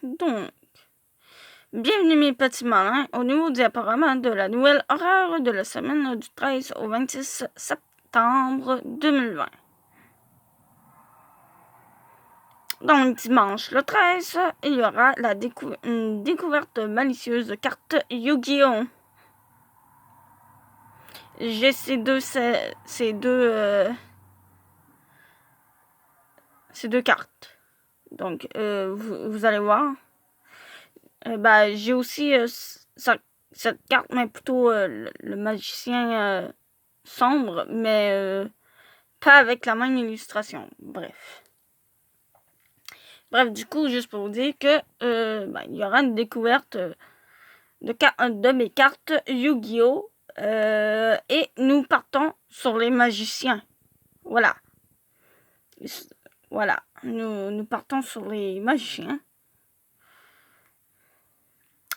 Donc, bienvenue mes petits malins au nouveau diaporama de la nouvelle horaire de la semaine du 13 au 26 septembre 2020. Donc, dimanche le 13, il y aura une découverte malicieuse de cartes Yu-Gi-Oh! J'ai ces deux cartes. Donc, vous allez voir. J'ai aussi cette carte, mais plutôt le magicien sombre, mais pas avec la même illustration. Bref, du coup, juste pour vous dire que il y aura une découverte de mes cartes Yu-Gi-Oh! Et nous partons sur les magiciens. Voilà. Nous partons sur les magiciens.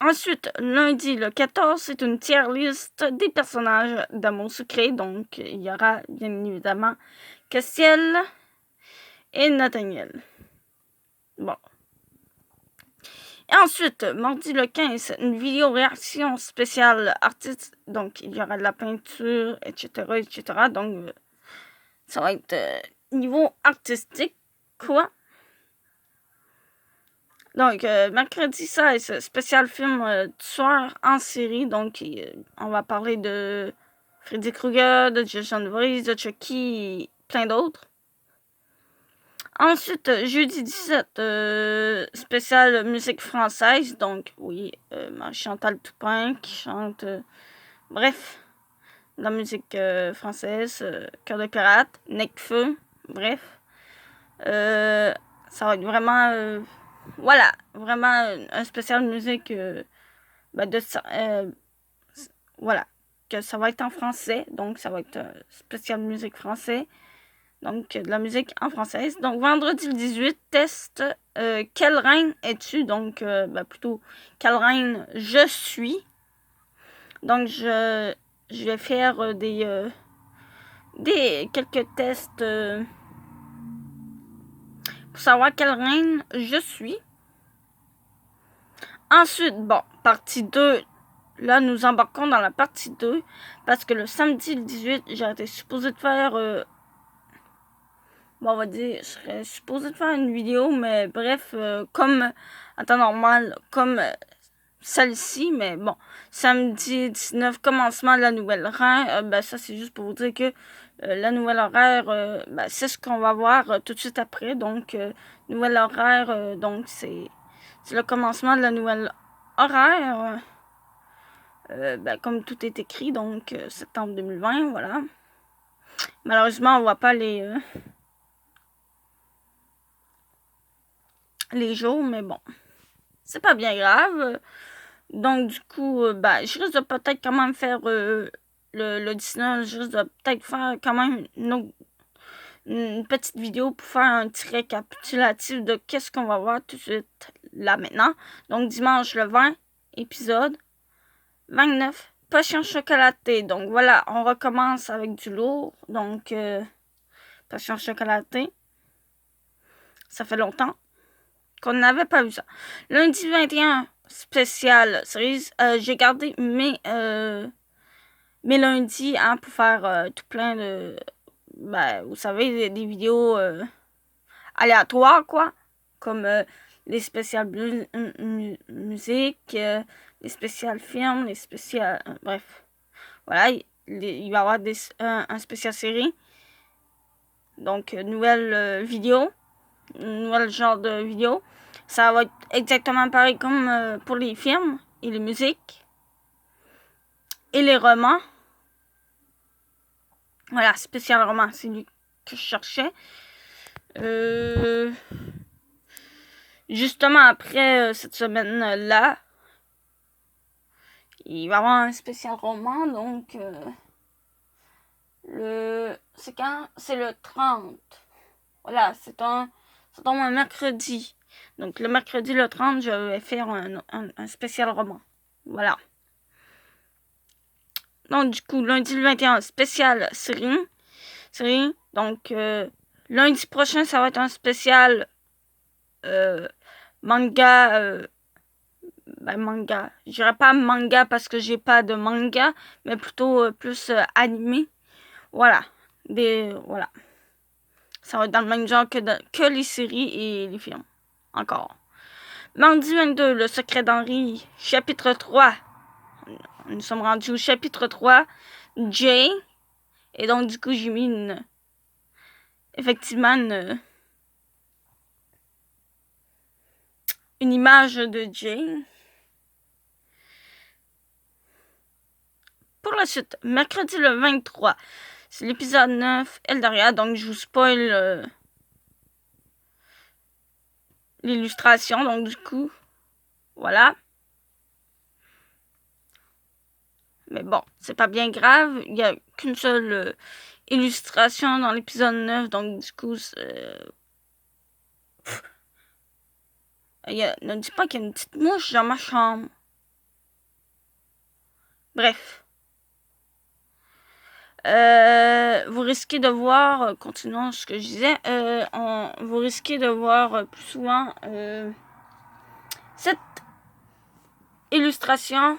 Ensuite, lundi le 14, c'est une tier list des personnages d'Amour Secret. Donc, il y aura bien évidemment Castiel et Nathaniel. Bon. Et ensuite, mardi le 15, une vidéo réaction spéciale artiste. Donc, il y aura de la peinture, etc. Donc, ça va être niveau artistique, quoi. Donc, mercredi 16, spécial film tueur en série. Donc, on va parler de Freddy Krueger, de Jason Voorhees, de Chucky et plein d'autres. Ensuite, jeudi 17, spécial musique française. Donc, oui, Chantal Toupin qui chante, bref, la musique française, Cœur de pirate, Necfeu, bref. Ça va être vraiment... voilà, vraiment un spécial musique voilà, que ça va être en français, donc ça va être un spécial musique français, donc de la musique en française. Donc vendredi le 18, test quelle reine es-tu, donc plutôt quelle reine je suis. Donc je vais faire quelques tests pour savoir quelle reine je suis. Ensuite, partie 2. Là, nous embarquons dans la partie 2. Parce que le samedi, le 18, j'étais supposé de faire... on va dire, je serais supposé de faire une vidéo. Mais bref, comme en temps normal, comme celle-ci. Mais bon, samedi 19, commencement de la nouvelle horaire. Ça, c'est juste pour vous dire que la nouvelle horaire, c'est ce qu'on va voir tout de suite après. Donc, nouvelle horaire, donc c'est le commencement de la nouvelle horaire. Comme tout est écrit, donc septembre 2020, voilà. Malheureusement, on voit pas les jours, mais bon, c'est pas bien grave. Donc, du coup, je risque de peut-être quand même faire le 19, je risque de peut-être faire quand même une petite vidéo pour faire un petit récapitulatif de qu'est-ce qu'on va voir tout de suite là maintenant. Donc, dimanche le 20, épisode 29, potion chocolatée. Donc, voilà, on recommence avec du lourd. Donc, potion chocolatée. Ça fait longtemps qu'on n'avait pas vu ça. Lundi 21, spécial cerise. J'ai gardé mes lundis pour faire tout plein de... vous savez, des vidéos aléatoires, quoi. Comme les spéciales musique, les spéciales films, les spéciales... bref. Voilà, il va y avoir un spécial série. Donc, nouvelle vidéo. Nouvel genre de vidéo. Ça va être exactement pareil comme pour les films et les musiques. Et les romans. Voilà, spécial roman, c'est lui que je cherchais. Justement, après cette semaine-là, il va y avoir un spécial roman, donc c'est quand? C'est le 30. Voilà, ça tombe un mercredi. Donc le mercredi le 30, je vais faire un spécial roman. Voilà. Donc du coup, lundi le 21, spécial série. Donc lundi prochain, ça va être un spécial manga, manga. Je dirais pas manga parce que j'ai pas de manga, mais plutôt plus animé. Voilà. Voilà. Ça va être dans le même genre que les séries et les films. Encore. Mardi 22, Le secret d'Henri, chapitre 3. Nous sommes rendus au chapitre 3. Jay. Et donc, du coup, j'ai mis effectivement une image de Jay. Pour la suite, mercredi le 23, c'est l'épisode 9, Eldaria, donc je vous spoil l'illustration, donc du coup, voilà. Mais bon, c'est pas bien grave, il n'y a qu'une seule illustration dans l'épisode 9, donc du coup, ne dis pas qu'il y a une petite mouche dans ma chambre. Bref. Vous risquez de voir, continuons ce que je disais, vous risquez de voir plus souvent cette illustration.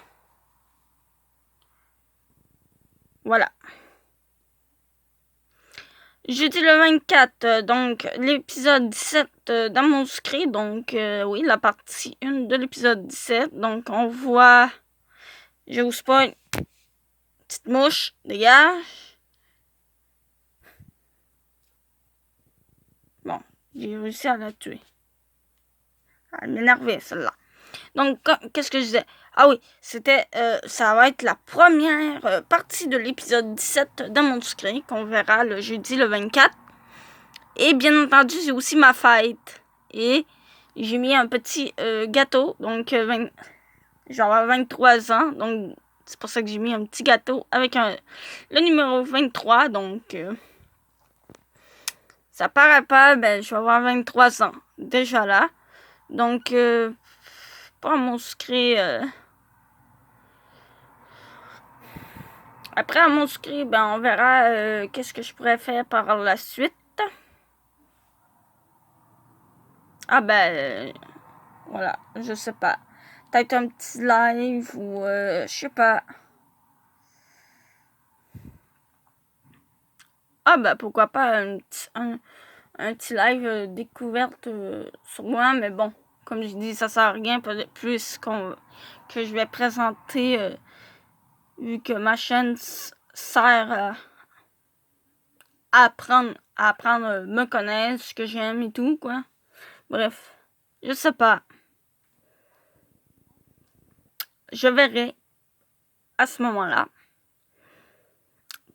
Voilà. Jeudi le 24, donc l'épisode 17 d'Amour Sucré, donc oui, la partie 1 de l'épisode 17, donc on voit, je vous spoil, petite mouche, dégage. Bon, j'ai réussi à la tuer. Elle m'énervait, celle-là. Donc, qu'est-ce que je disais? Ah oui, ça va être la première partie de l'épisode 17 dans mon Sucré qu'on verra le jeudi le 24. Et bien entendu, c'est aussi ma fête. Et j'ai mis un petit gâteau, donc genre 23 ans. Donc, c'est pour ça que j'ai mis un petit gâteau avec le numéro 23. Donc, ça paraît pas, ben, je vais avoir 23 ans déjà là. Donc, pour mon Sucré... Après, à mon Sucré, ben, on verra qu'est-ce que je pourrais faire par la suite. Ah ben, voilà, je sais pas. Peut-être un petit live ou je sais pas. Ah ben, pourquoi pas un petit live découverte sur moi, mais bon, comme je dis, ça sert à rien, peut-être plus que je vais présenter, vu que ma chaîne sert à apprendre me connaître, ce que j'aime et tout, quoi. Bref, je sais pas. Je verrai à ce moment-là.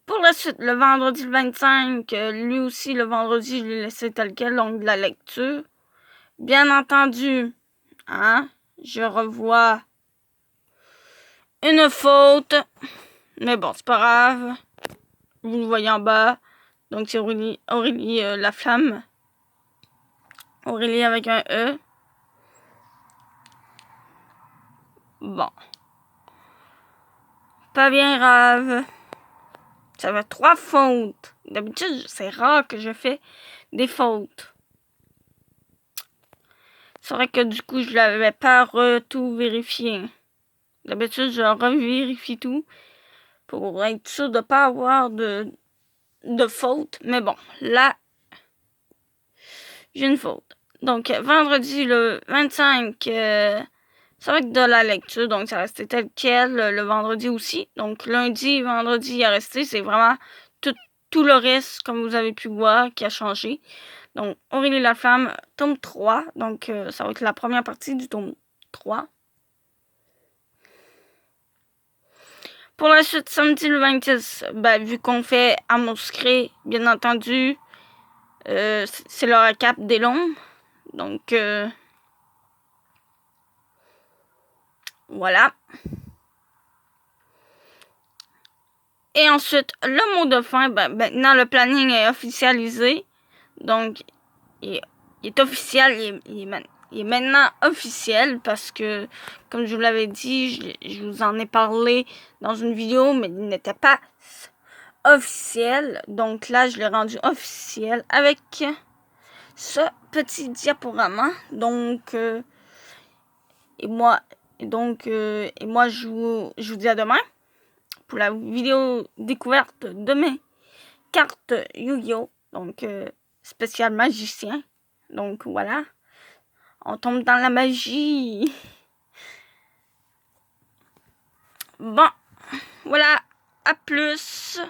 Pour la suite, le vendredi le 25, lui aussi, le vendredi, je l'ai laissé tel quel, donc de la lecture. Bien entendu, hein, je revois une faute. Mais bon, c'est pas grave. Vous le voyez en bas. Donc, c'est Aurélie Laflamme. Aurélie avec un E. Bon. Pas bien grave. Ça fait 3 fautes. D'habitude, c'est rare que je fais des fautes. C'est vrai que du coup, je l'avais pas tout vérifié. D'habitude, je revérifie tout pour être sûr de pas avoir de faute. Mais bon, là, j'ai une faute. Donc, vendredi le 25, ça va être de la lecture. Donc, ça restait tel quel. Le vendredi aussi. Donc, lundi, vendredi, il a resté. C'est vraiment tout le reste, comme vous avez pu voir, qui a changé. Donc, Aurélie Laflamme, tome 3. Donc, ça va être la première partie du tome 3. Pour la suite, samedi le 26, ben, vu qu'on fait Amour Sucré, bien entendu, c'est le recap des longs. Donc, voilà. Et ensuite, le mot de fin, ben, maintenant le planning est officialisé. Donc, il est officiel, il est maintenant officiel parce que, comme je vous l'avais dit, je vous en ai parlé dans une vidéo, mais il n'était pas officiel. Donc là, je l'ai rendu officiel avec ce petit diaporama. Donc, Et moi, je vous dis à demain pour la vidéo découverte de mes cartes Yu-Gi-Oh! Donc, spécial magicien. Donc, voilà. On tombe dans la magie. Bon, voilà. À plus.